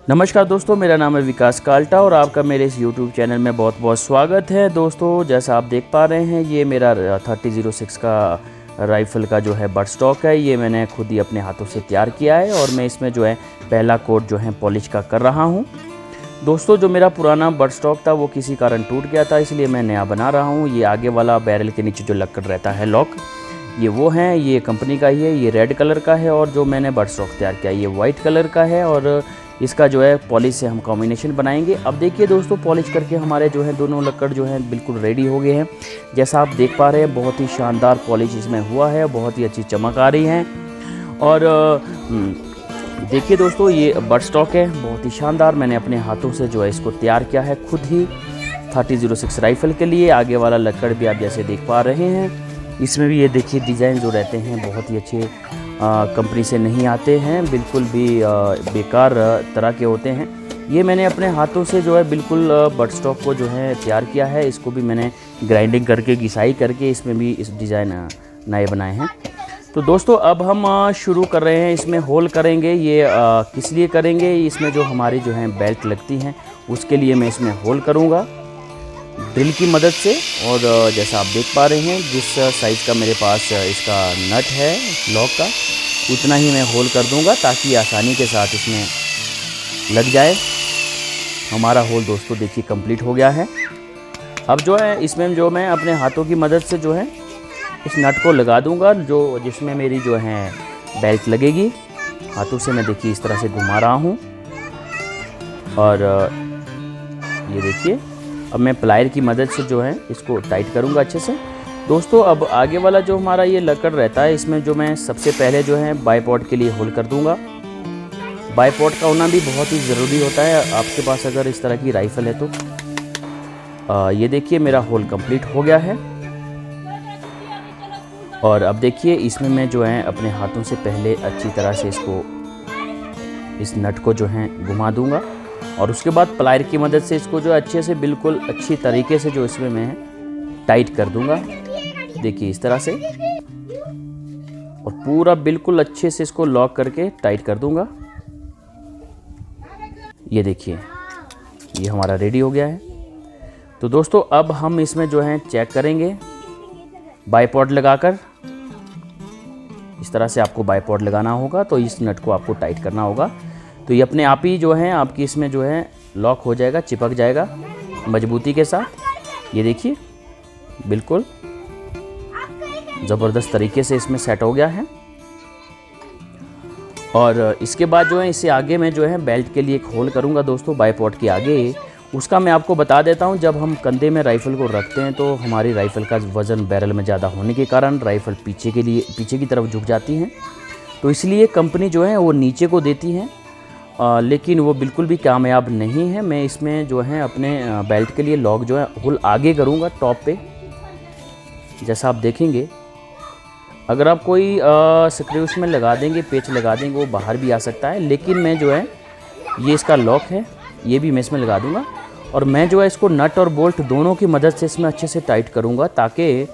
नमस्कार दोस्तों, मेरा नाम है विकास काल्टा और आपका मेरे इस YouTube चैनल में बहुत बहुत स्वागत है। दोस्तों, जैसा आप देख पा रहे हैं, ये मेरा 3006 का राइफ़ल का जो है बट स्टॉक है। ये मैंने खुद ही अपने हाथों से तैयार किया है और मैं इसमें जो है पहला कोट जो है पॉलिश का कर रहा हूँ। दोस्तों, जो मेरा पुराना बट स्टॉक था वो किसी कारण टूट गया था, इसलिए मैं नया बना रहा हूँ। ये आगे वाला बैरल के नीचे जो लक्कड़ रहता है लॉक, ये वो है, ये कंपनी का ही है। ये रेड कलर का है और जो मैंने बट स्टॉक तैयार किया ये वाइट कलर का है और इसका जो है पॉलिश से हम कॉम्बिनेशन बनाएंगे। अब देखिए दोस्तों, पॉलिश करके हमारे जो है दोनों लक्कड़ जो है बिल्कुल रेडी हो गए हैं। जैसा आप देख पा रहे हैं, बहुत ही शानदार पॉलिश इसमें हुआ है, बहुत ही अच्छी चमक आ रही है। और देखिए दोस्तों, ये बट स्टॉक है, बहुत ही शानदार। मैंने अपने हाथों से जो है इसको तैयार किया है खुद ही 3006 राइफ़ल के लिए। आगे वाला लक्कड़ भी आप जैसे देख पा रहे हैं, इसमें भी ये देखिए डिज़ाइन जो रहते हैं बहुत ही अच्छे कंपनी से नहीं आते हैं, बिल्कुल भी बेकार तरह के होते हैं। ये मैंने अपने हाथों से जो है बिल्कुल बट स्टॉक को जो है तैयार किया है। इसको भी मैंने ग्राइंडिंग करके घिसाई करके इसमें भी इस डिज़ाइन नए बनाए हैं। तो दोस्तों, अब हम शुरू कर रहे हैं। इसमें होल करेंगे। ये किस लिए करेंगे, इसमें जो हमारी जो है बेल्ट लगती हैं उसके लिए मैं इसमें होल करूँगा ड्रिल की मदद से। और जैसा आप देख पा रहे हैं, जिस साइज़ का मेरे पास इसका नट है लॉक का, उतना ही मैं होल कर दूंगा ताकि आसानी के साथ इसमें लग जाए। हमारा होल दोस्तों देखिए कंप्लीट हो गया है। अब जो है इसमें जो मैं अपने हाथों की मदद से जो है इस नट को लगा दूंगा, जो जिसमें मेरी जो है बेल्ट लगेगी। हाथों से मैं देखिए इस तरह से घुमा रहा हूँ और ये देखिए अब मैं प्लायर की मदद से जो है इसको टाइट करूँगा अच्छे से। दोस्तों, अब आगे वाला जो हमारा ये लक्कड़ रहता है, इसमें जो मैं सबसे पहले जो है बाईपोर्ट के लिए होल कर दूँगा। बाईपोर्ट का होना भी बहुत ही ज़रूरी होता है आपके पास अगर इस तरह की राइफ़ल है तो। ये देखिए मेरा होल कंप्लीट हो गया है। और अब देखिए इसमें मैं जो है अपने हाथों से पहले अच्छी तरह से इस नट को जो है घुमा दूँगा और उसके बाद प्लायर की मदद से इसको जो अच्छे से बिल्कुल अच्छी तरीके से जो इसमें मैं टाइट कर दूंगा। देखिए इस तरह से, और पूरा बिल्कुल अच्छे से इसको लॉक करके टाइट कर दूंगा। ये देखिए ये हमारा रेडी हो गया है। तो दोस्तों, अब हम इसमें जो है चेक करेंगे बाईपोर्ट लगाकर। इस तरह से आपको बाईपोर्ट लगाना होगा, तो इस नट को आपको टाइट करना होगा। तो ये अपने आप ही जो है आपकी इसमें जो है लॉक हो जाएगा, चिपक जाएगा मजबूती के साथ। ये देखिए बिल्कुल ज़बरदस्त तरीके से इसमें सेट हो गया है। और इसके बाद जो है इसे आगे मैं जो है बेल्ट के लिए एक होल करूँगा दोस्तों बाईपोर्ट के आगे। उसका मैं आपको बता देता हूँ, जब हम कंधे में राइफ़ल को रखते हैं तो हमारी राइफ़ल का वज़न बैरल में ज़्यादा होने के कारण राइफ़ल पीछे की तरफ झुक जाती हैं। तो इसलिए कंपनी जो है वो नीचे को देती है, लेकिन वो बिल्कुल भी कामयाब नहीं है। मैं इसमें जो है अपने बेल्ट के लिए लॉक जो है होल आगे करूँगा टॉप पे। जैसा आप देखेंगे, अगर आप कोई स्क्रू इसमें लगा देंगे, पेच लगा देंगे, वो बाहर भी आ सकता है। लेकिन मैं जो है ये इसका लॉक है, ये भी मैं इसमें लगा दूँगा और मैं जो है इसको नट और बोल्ट दोनों की मदद से इसमें अच्छे से टाइट करूँगा ताकि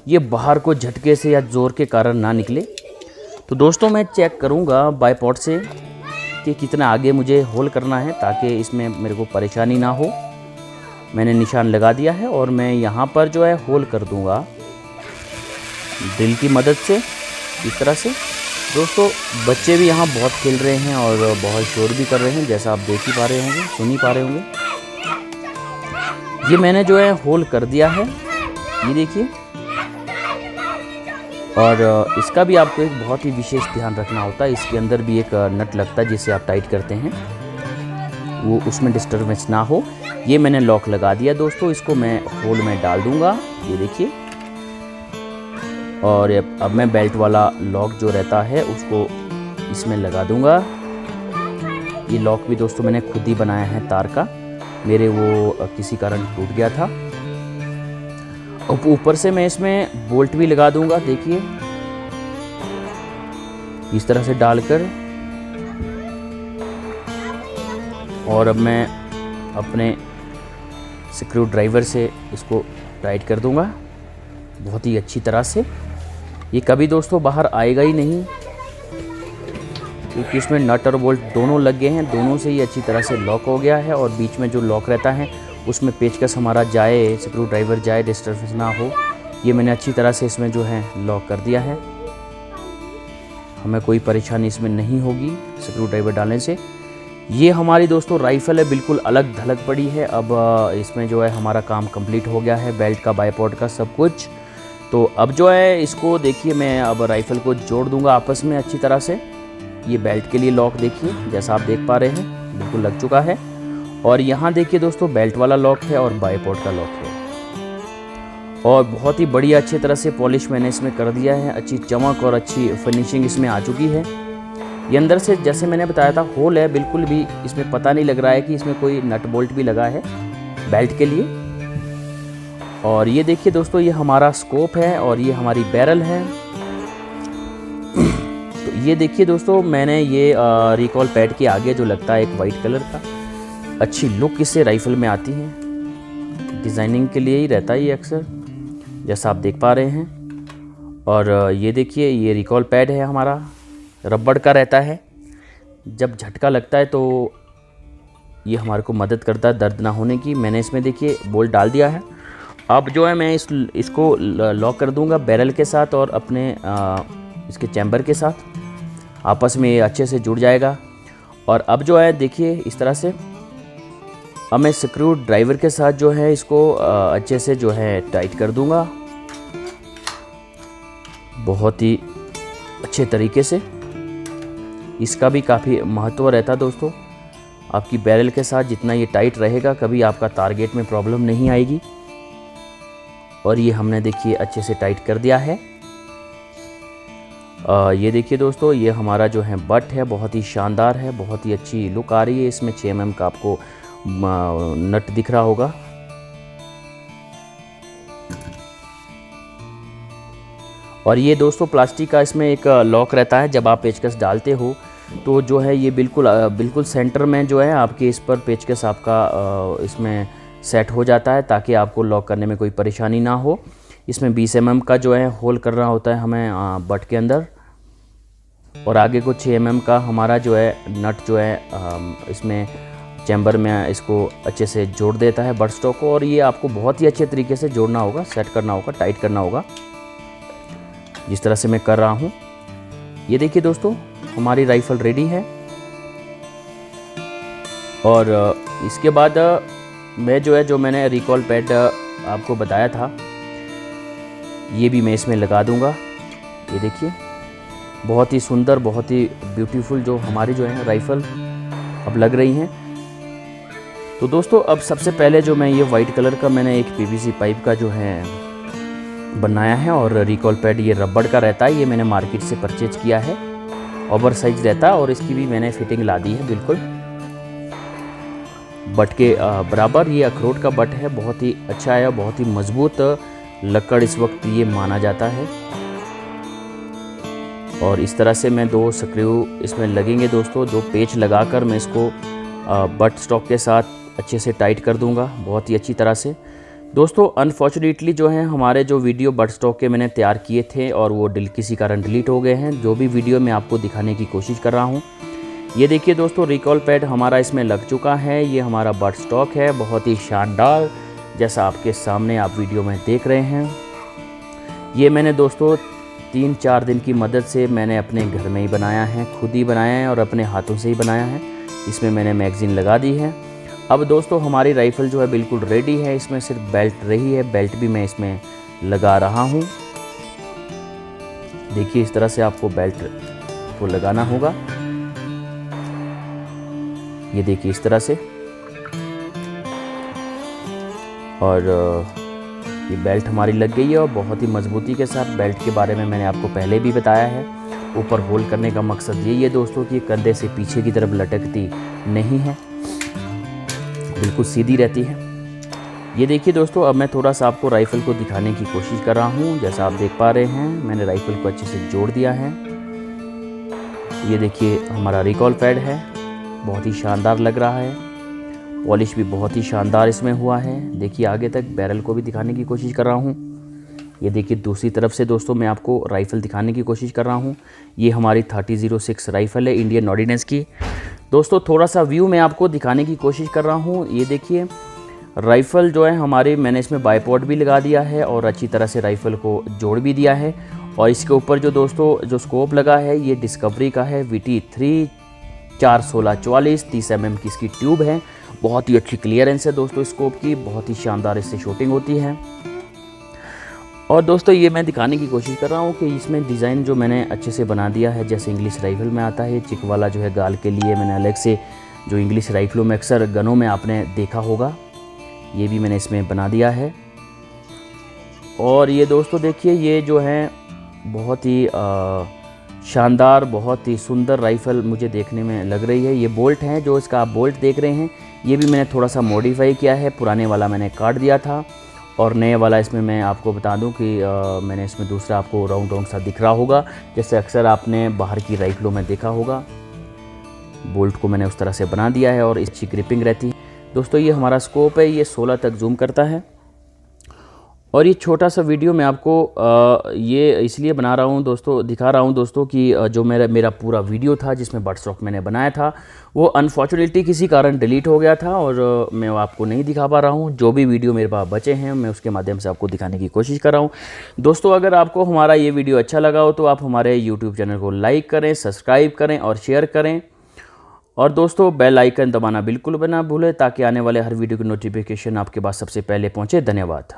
ये बाहर को झटके से या ज़ोर के कारण ना निकले। तो दोस्तों, मैं चेक करूँगा बाईपोर्ट से कि कितना आगे मुझे होल करना है ताकि इसमें मेरे को परेशानी ना हो। मैंने निशान लगा दिया है और मैं यहाँ पर जो है होल कर दूँगा ड्रिल की मदद से इस तरह से। दोस्तों, बच्चे भी यहाँ बहुत खेल रहे हैं और बहुत शोर भी कर रहे हैं, जैसा आप देख ही पा रहे होंगे, सुन ही पा रहे होंगे। ये मैंने जो है होल कर दिया है, ये देखिए। और इसका भी आपको एक बहुत ही विशेष ध्यान रखना होता है। इसके अंदर भी एक नट लगता है जिसे आप टाइट करते हैं, वो उसमें डिस्टर्बेंस ना हो। ये मैंने लॉक लगा दिया दोस्तों, इसको मैं होल में डाल दूंगा, ये देखिए। और अब मैं बेल्ट वाला लॉक जो रहता है उसको इसमें लगा दूंगा। ये लॉक भी दोस्तों मैंने खुद ही बनाया है तार का, मेरे वो किसी कारण टूट गया था। ऊपर से मैं इसमें बोल्ट भी लगा दूंगा, देखिए इस तरह से डालकर। और अब मैं अपने स्क्रू ड्राइवर से इसको टाइट कर दूंगा बहुत ही अच्छी तरह से। ये कभी दोस्तों बाहर आएगा ही नहीं। क्योंकि इसमें नट और बोल्ट दोनों लग गए हैं, दोनों से ही अच्छी तरह से लॉक हो गया है। और बीच में जो लॉक रहता है उसमें पेचकस हमारा जाए, स्क्रू ड्राइवर जाए, डिस्टर्बेंस ना हो, ये मैंने अच्छी तरह से इसमें जो है लॉक कर दिया है। हमें कोई परेशानी इसमें नहीं होगी स्क्रू ड्राइवर डालने से। ये हमारी दोस्तों राइफ़ल है, बिल्कुल अलग धलक पड़ी है। अब इसमें जो है हमारा काम कंप्लीट हो गया है, बेल्ट का, बाइपोड का, सब कुछ। तो अब जो है इसको देखिए, मैं अब राइफ़ल को जोड़ दूंगा आपस में अच्छी तरह से। ये बेल्ट के लिए लॉक देखिए, जैसा आप देख पा रहे हैं बिल्कुल लग चुका है। और यहाँ देखिए दोस्तों बेल्ट वाला लॉक है और बाइपोड का लॉक है। और बहुत ही बढ़िया अच्छी तरह से पॉलिश मैंने इसमें कर दिया है, अच्छी चमक और अच्छी फिनिशिंग इसमें आ चुकी है। ये अंदर से जैसे मैंने बताया था होल है, बिल्कुल भी इसमें पता नहीं लग रहा है कि इसमें कोई नट बोल्ट भी लगा है बेल्ट के लिए। और ये देखिए दोस्तों, ये हमारा स्कोप है और ये हमारी बैरल है। तो ये देखिए दोस्तों, मैंने ये रिकॉल पैड के आगे जो लगता है एक वाइट कलर का, अच्छी लुक इससे राइफ़ल में आती है। डिज़ाइनिंग के लिए ही रहता है ये अक्सर, जैसा आप देख पा रहे हैं। और ये देखिए, ये रिकॉल पैड है हमारा, रबड़ का रहता है। जब झटका लगता है तो ये हमारे को मदद करता है दर्द ना होने की। मैंने इसमें देखिए बोल्ट डाल दिया है। अब जो है मैं इसको लॉक कर दूंगा बैरल के साथ और अपने इसके चैम्बर के साथ, आपस में ये अच्छे से जुड़ जाएगा। और अब जो है देखिए इस तरह से अब मैं स्क्रू ड्राइवर के साथ जो है इसको अच्छे से जो है टाइट कर दूंगा, बहुत ही अच्छे तरीके से। इसका भी काफ़ी महत्व रहता है दोस्तों, आपकी बैरल के साथ जितना ये टाइट रहेगा कभी आपका टारगेट में प्रॉब्लम नहीं आएगी। और ये हमने देखिए अच्छे से टाइट कर दिया है। ये देखिए दोस्तों, ये हमारा जो है बट है, बहुत ही शानदार है, बहुत ही अच्छी लुक आ रही है इसमें। 6 mm का आपको नट दिख रहा होगा। और ये दोस्तों प्लास्टिक का इसमें एक लॉक रहता है, जब आप पेचकस डालते हो तो जो है ये बिल्कुल सेंटर में जो है आपके इस पर पेचकस आपका इसमें सेट हो जाता है, ताकि आपको लॉक करने में कोई परेशानी ना हो। इसमें 20 mm का जो है होल करना होता है हमें बट के अंदर, और आगे को 6 mm का हमारा जो है नट जो है इसमें चैम्बर में इसको अच्छे से जोड़ देता है बट स्टॉक को। और ये आपको बहुत ही अच्छे तरीके से जोड़ना होगा, सेट करना होगा, टाइट करना होगा, जिस तरह से मैं कर रहा हूँ। ये देखिए दोस्तों, हमारी राइफ़ल रेडी है। और इसके बाद मैं जो मैंने रिकॉल पैड आपको बताया था, ये भी मैं इसमें लगा दूंगा। ये देखिए, बहुत ही सुंदर, बहुत ही ब्यूटीफुल जो हमारी जो है राइफ़ल अब लग रही हैं। तो दोस्तों अब सबसे पहले जो मैं ये वाइट कलर का मैंने एक PVC पाइप का जो है बनाया है, और रिकॉल पैड ये रबड़ का रहता है, ये मैंने मार्केट से परचेज किया है, ओवर साइज रहता है। और इसकी भी मैंने फिटिंग ला दी है बिल्कुल बट के बराबर। ये अखरोट का बट है, बहुत ही अच्छा है, बहुत ही मजबूत लकड़ इस वक्त ये माना जाता है। और इस तरह से मैं 2 स्क्रू इसमें लगेंगे दोस्तों, 2 पेच लगाकर मैं इसको बट स्टॉक के साथ अच्छे से टाइट कर दूंगा, बहुत ही अच्छी तरह से। दोस्तों अनफॉर्चुनेटली जो है हमारे जो वीडियो बट स्टॉक के मैंने तैयार किए थे और वो किसी कारण डिलीट हो गए हैं, जो भी वीडियो मैं आपको दिखाने की कोशिश कर रहा हूँ। ये देखिए दोस्तों, रिकॉल पैड हमारा इसमें लग चुका है। ये हमारा बट स्टॉक है, बहुत ही शानदार, जैसा आपके सामने आप वीडियो में देख रहे हैं। ये मैंने दोस्तों 3-4 दिन की मदद से मैंने अपने घर में ही बनाया है, खुद ही बनाया है और अपने हाथों से ही बनाया है। इसमें मैंने मैगज़ीन लगा दी है। अब दोस्तों हमारी राइफ़ल जो है बिल्कुल रेडी है, इसमें सिर्फ बेल्ट रही है, बेल्ट भी मैं इसमें लगा रहा हूँ। देखिए इस तरह से आपको बेल्ट को लगाना होगा, ये देखिए इस तरह से। और ये बेल्ट हमारी लग गई है और बहुत ही मजबूती के साथ। बेल्ट के बारे में मैंने आपको पहले भी बताया है। ऊपर होल करने का मकसद यही है दोस्तों कि कंधे से पीछे की तरफ लटकती नहीं है, बिल्कुल सीधी रहती है। ये देखिए दोस्तों, अब मैं थोड़ा सा आपको राइफ़ल को दिखाने की कोशिश कर रहा हूँ। जैसा आप देख पा रहे हैं, मैंने राइफ़ल को अच्छे से जोड़ दिया है। ये देखिए हमारा रिकॉल पैड है, बहुत ही शानदार लग रहा है, पॉलिश भी बहुत ही शानदार इसमें हुआ है। देखिए आगे तक बैरल को भी दिखाने की कोशिश कर रहा हूँ। ये देखिए दूसरी तरफ से दोस्तों मैं आपको राइफ़ल दिखाने की कोशिश कर रहा हूँ। ये हमारी 3006 राइफ़ल है इंडियन ऑर्डिनेंस की। दोस्तों थोड़ा सा व्यू मैं आपको दिखाने की कोशिश कर रहा हूँ। ये देखिए राइफ़ल जो है हमारे, मैंने इसमें बाइपॉड भी लगा दिया है और अच्छी तरह से राइफ़ल को जोड़ भी दिया है। और इसके ऊपर जो दोस्तों जो स्कोप लगा है ये डिस्कवरी का है VT3 416-44 30 mm की इसकी ट्यूब है। बहुत ही अच्छी क्लियरेंस है दोस्तों स्कोप की, बहुत ही शानदार इससे शूटिंग होती है। और दोस्तों ये मैं दिखाने की कोशिश कर रहा हूँ कि इसमें डिज़ाइन जो मैंने अच्छे से बना दिया है, जैसे इंग्लिश राइफ़ल में आता है चिक वाला जो है गाल के लिए मैंने अलग से, जो इंग्लिश राइफ़लों में अक्सर गनों में आपने देखा होगा, ये भी मैंने इसमें बना दिया है। और ये दोस्तों देखिए ये जो है बहुत ही शानदार, बहुत ही सुंदर राइफ़ल मुझे देखने में लग रही है। ये बोल्ट हैं जो इसका आप बोल्ट देख रहे हैं, ये भी मैंने थोड़ा सा मॉडिफाई किया है। पुराने वाला मैंने काट दिया था और नए वाला इसमें मैं आपको बता दूं कि मैंने इसमें दूसरा आपको राउंड राउंड सा दिख रहा होगा, जैसे अक्सर आपने बाहर की राइफ़लों में देखा होगा। बोल्ट को मैंने उस तरह से बना दिया है और इसकी ग्रिपिंग रहती है। दोस्तों ये हमारा स्कोप है, ये 16 तक जूम करता है। और ये छोटा सा वीडियो मैं आपको ये इसलिए बना रहा हूँ दोस्तों, दिखा रहा हूँ दोस्तों कि जो मेरा पूरा वीडियो था जिसमें बर्ड स्टॉक मैंने बनाया था वो अनफॉर्चुनेटली किसी कारण डिलीट हो गया था और मैं आपको नहीं दिखा पा रहा हूँ। जो भी वीडियो मेरे पास बचे हैं मैं उसके माध्यम से आपको दिखाने की कोशिश कर रहा हूँ। दोस्तों अगर आपको हमारा ये वीडियो अच्छा लगा हो तो आप हमारे यूट्यूब चैनल को लाइक करें, सब्सक्राइब करें और शेयर करें। और दोस्तों बेल आइकन दबाना बिल्कुल ना भूलें ताकि आने वाले हर वीडियो की नोटिफिकेशन आपके पास सबसे पहले पहुँचे। धन्यवाद।